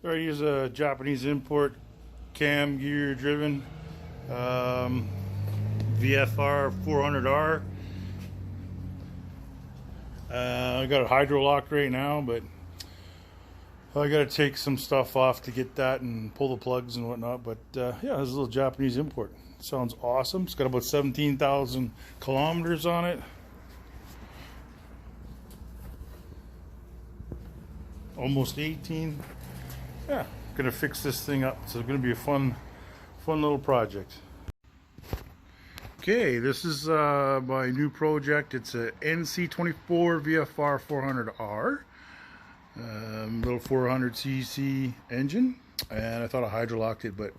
I use a Japanese import cam gear driven VFR400R. I got it hydro locked right now, but I got to take some stuff off to get that and pull the plugs and whatnot. But yeah, this is a little Japanese import. Sounds awesome. It's got about 17,000 kilometers on it. Almost 18. Yeah, gonna fix this thing up. So it's gonna be a fun little project. Okay, this is my new project. It's a NC24 VFR400R, little 400cc engine, and I thought I hydrolocked it, but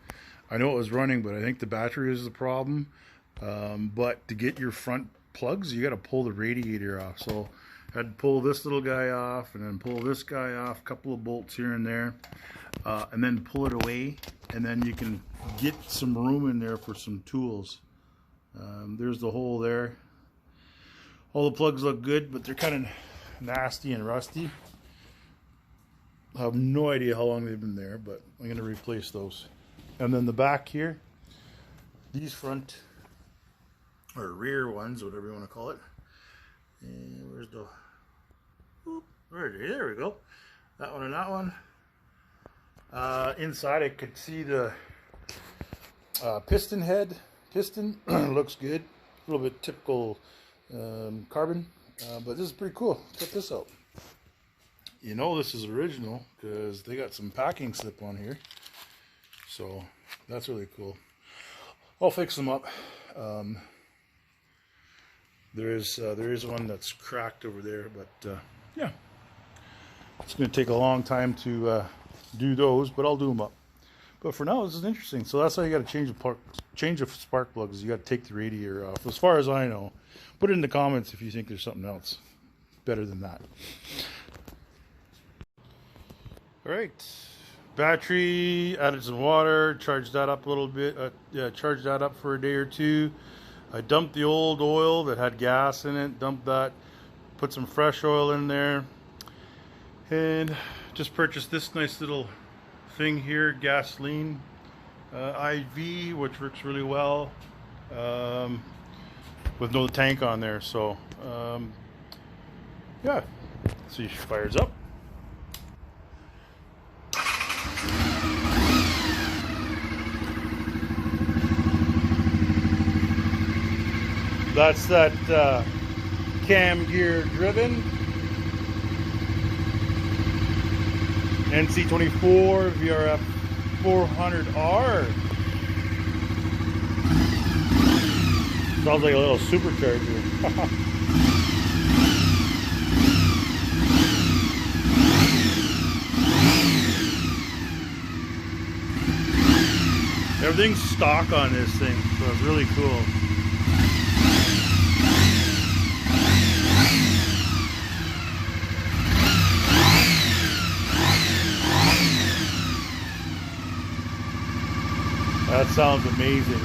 I know it was running, but I think the battery is the problem. But to get your front plugs, you got to pull the radiator off. So I had to pull this little guy off, and then pull this guy off, a couple of bolts here and there, and then pull it away, and then you can get some room in there for some tools. There's the hole there. All the plugs look good, but they're kind of nasty and rusty. I have no idea how long they've been there, but I'm going to replace those. And then the back here, these front or rear ones, whatever you want to call it. And where's the? There we go. That one and that one. Inside, I could see the piston head. Piston looks good. A little bit typical carbon, but this is pretty cool. Check this out. You know this is original because they got some packing slip on here. So that's really cool. I'll fix them up. There is one that's cracked over there, but yeah, it's going to take a long time to do those, but I'll do them up. But for now, this is interesting. So that's how you got to change the spark plugs. You got to take the radiator off. As far as I know, put it in the comments if you think there's something else better than that. All right, battery, added some water, charged that up a little bit. Yeah, charged that up for a day or two. I dumped the old oil that had gas in it. Dumped that, put some fresh oil in there, and just purchased this nice little thing here, gasoline IV, which works really well with no tank on there. So yeah, see, she fires up. That's that cam gear driven NC24 VFR400R. Sounds like a little supercharger. Everything's stock on this thing, so it's really cool. That sounds amazing.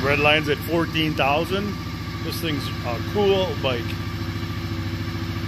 Red line's at 14,000. This thing's a cool bike.